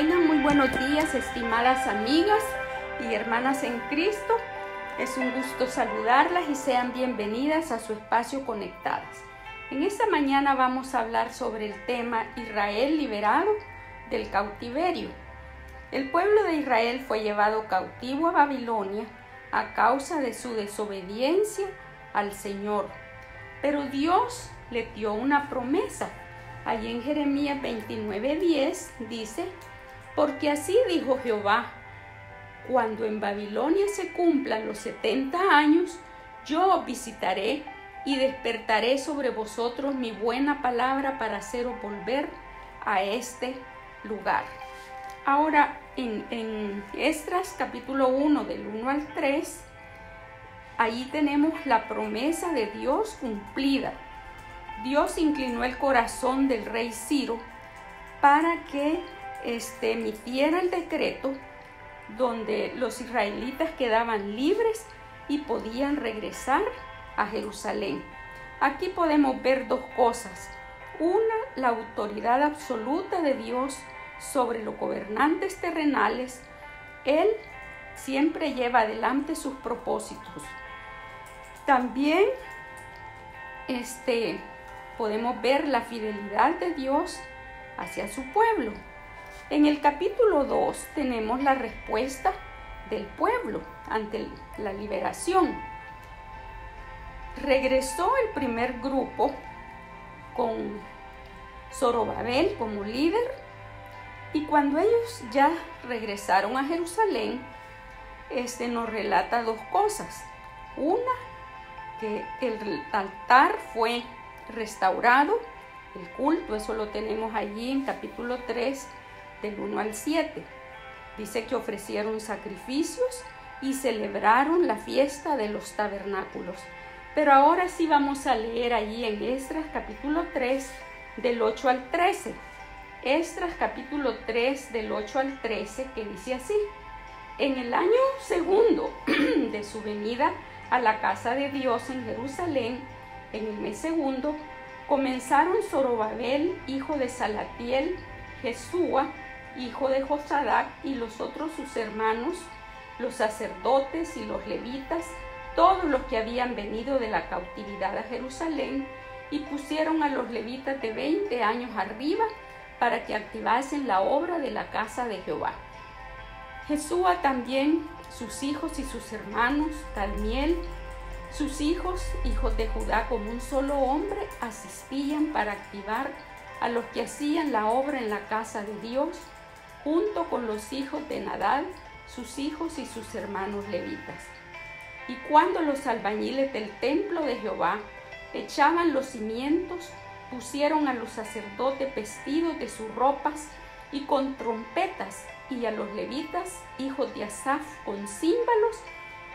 Tengan muy buenos días, estimadas amigas y hermanas en Cristo. Es un gusto saludarlas y sean bienvenidas a su espacio Conectadas. En esta mañana vamos a hablar sobre el tema Israel liberado del cautiverio. El pueblo de Israel fue llevado cautivo a Babilonia a causa de su desobediencia al Señor. Pero Dios le dio una promesa. Allí en Jeremías 29:10 dice: porque así dijo Jehová, cuando en Babilonia se cumplan los 70 años, yo os visitaré y despertaré sobre vosotros mi buena palabra para haceros volver a este lugar. Ahora en Esdras capítulo 1 del 1 al 3, ahí tenemos la promesa de Dios cumplida. Dios inclinó el corazón del rey Ciro para que emitiera el decreto donde los israelitas quedaban libres y podían regresar a Jerusalén. Aquí podemos ver dos cosas. Una, la autoridad absoluta de Dios sobre los gobernantes terrenales. Él siempre lleva adelante sus propósitos. También podemos ver la fidelidad de Dios hacia su pueblo. En el capítulo 2 tenemos la respuesta del pueblo ante la liberación. Regresó el primer grupo con Zorobabel como líder, y cuando ellos ya regresaron a Jerusalén, nos relata dos cosas. Una, que el altar fue restaurado, el culto, eso lo tenemos allí en capítulo 3 del 1 al 7. Dice que ofrecieron sacrificios y celebraron la fiesta de los tabernáculos. Pero ahora sí vamos a leer allí en Esdras capítulo 3 del 8 al 13. Esdras capítulo 3 del 8 al 13, que dice así: en el año segundo de su venida a la casa de Dios en Jerusalén, en el mes segundo, comenzaron Zorobabel, hijo de Salatiel, Jesúa, hijo de Josadac, y los otros sus hermanos, los sacerdotes y los levitas, todos los que habían venido de la cautividad a Jerusalén, y pusieron a los levitas de 20 años arriba para que activasen la obra de la casa de Jehová. Jesúa también, sus hijos y sus hermanos, Talmiel, sus hijos, hijos de Judá, como un solo hombre, asistían para activar a los que hacían la obra en la casa de Dios, junto con los hijos de Nadab, sus hijos y sus hermanos levitas. Y cuando los albañiles del templo de Jehová echaban los cimientos, pusieron a los sacerdotes vestidos de sus ropas y con trompetas, y a los levitas, hijos de Asaf, con címbalos,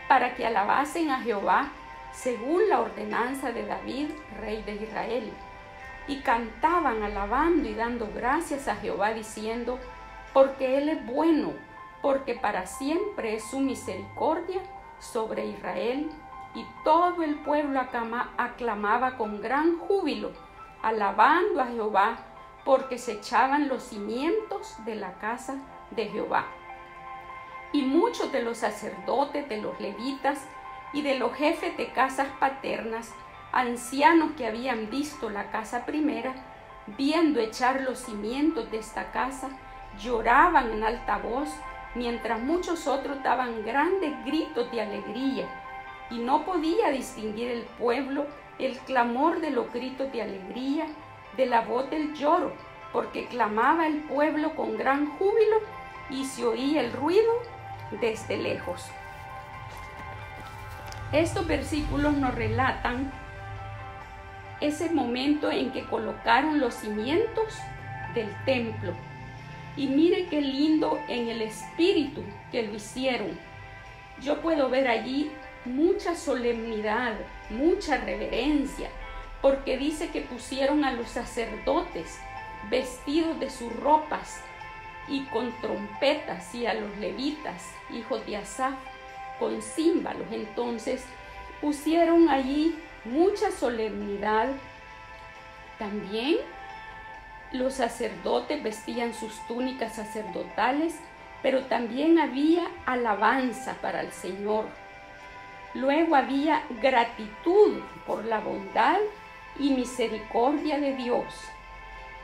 para que alabasen a Jehová, según la ordenanza de David, rey de Israel. Y cantaban alabando y dando gracias a Jehová, diciendo: porque Él es bueno, porque para siempre es su misericordia sobre Israel. Y todo el pueblo aclamaba con gran júbilo, alabando a Jehová, porque se echaban los cimientos de la casa de Jehová. Y muchos de los sacerdotes, de los levitas y de los jefes de casas paternas, ancianos que habían visto la casa primera, viendo echar los cimientos de esta casa, lloraban en alta voz, mientras muchos otros daban grandes gritos de alegría, y no podía distinguir el pueblo el clamor de los gritos de alegría de la voz del lloro, porque clamaba el pueblo con gran júbilo y se oía el ruido desde lejos. Estos versículos nos relatan ese momento en que colocaron los cimientos del templo. Y mire qué lindo en el espíritu que lo hicieron. Yo puedo ver allí mucha solemnidad, mucha reverencia, porque dice que pusieron a los sacerdotes vestidos de sus ropas y con trompetas, y a los levitas, hijos de Asaf, con címbalos. Entonces pusieron allí mucha solemnidad. También Los sacerdotes vestían sus túnicas sacerdotales, pero también había alabanza para el Señor. Luego había gratitud por la bondad y misericordia de Dios.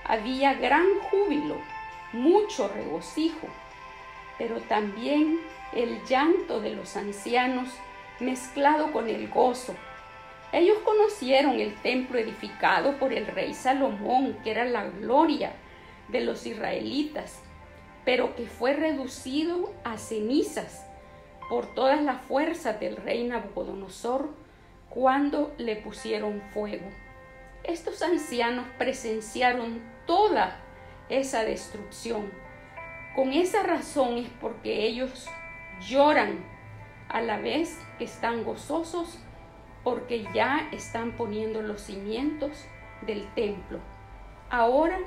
Había gran júbilo, mucho regocijo, pero también el llanto de los ancianos mezclado con el gozo. Ellos conocieron el templo edificado por el rey Salomón, que era la gloria de los israelitas, pero que fue reducido a cenizas por todas las fuerzas del rey Nabucodonosor cuando le pusieron fuego. Estos ancianos presenciaron toda esa destrucción. Con esa razón es porque ellos lloran a la vez que están gozosos, porque ya están poniendo los cimientos del templo. Ahora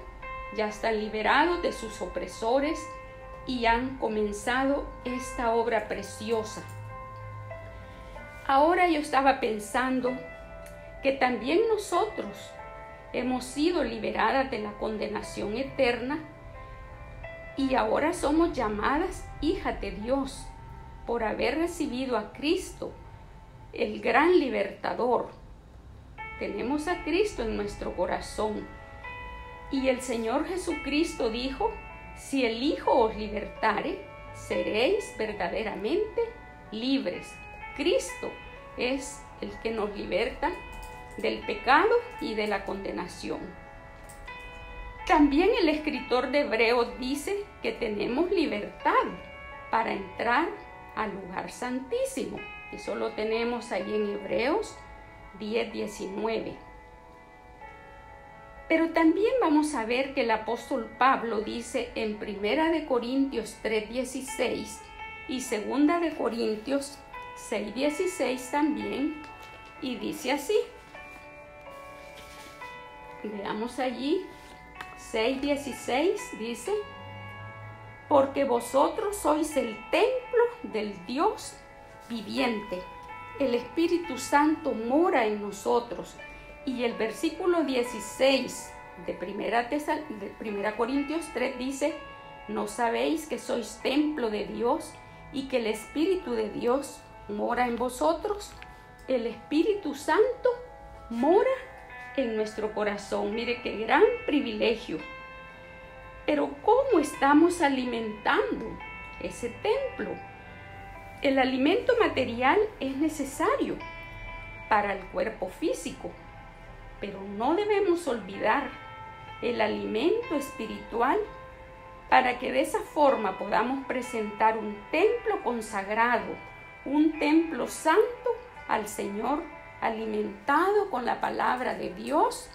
ya están liberados de sus opresores y han comenzado esta obra preciosa. Ahora yo estaba pensando que también nosotros hemos sido liberadas de la condenación eterna y ahora somos llamadas hijas de Dios por haber recibido a Cristo, el gran libertador. Tenemos a Cristo en nuestro corazón y el Señor Jesucristo dijo: si el Hijo os libertare, seréis verdaderamente libres. Cristo es el que nos liberta del pecado y de la condenación. También el escritor de Hebreos dice que tenemos libertad para entrar al lugar santísimo. Eso lo tenemos ahí en Hebreos 10:19. Pero también vamos a ver que el apóstol Pablo dice en 1 Corintios 3:16 y 2 Corintios 6:16 también, y dice así. Veamos allí, 6:16 dice: porque vosotros sois el templo del Dios viviente, el Espíritu Santo mora en nosotros. Y el versículo 16 de 1 Corintios 3 dice: ¿no sabéis que sois templo de Dios y que el Espíritu de Dios mora en vosotros? El Espíritu Santo mora en nuestro corazón. Mire qué gran privilegio. Pero ¿cómo estamos alimentando ese templo? El alimento material es necesario para el cuerpo físico, pero no debemos olvidar el alimento espiritual para que de esa forma podamos presentar un templo consagrado, un templo santo al Señor, alimentado con la palabra de Dios,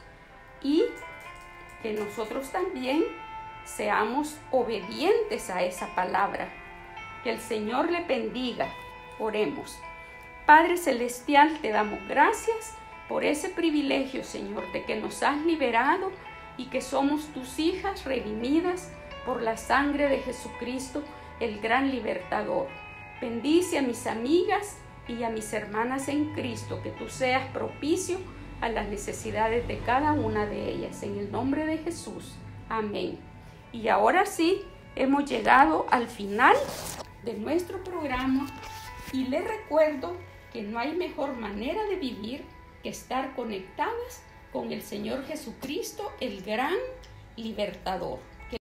y que nosotros también seamos obedientes a esa palabra. Que el Señor le bendiga. Oremos. Padre Celestial, te damos gracias por ese privilegio, Señor, de que nos has liberado y que somos tus hijas redimidas por la sangre de Jesucristo, el gran libertador. Bendice a mis amigas y a mis hermanas en Cristo, que tú seas propicio a las necesidades de cada una de ellas. En el nombre de Jesús. Amén. Y ahora sí, hemos llegado al final de nuestro programa y les recuerdo que no hay mejor manera de vivir que estar conectadas con el Señor Jesucristo, el gran libertador.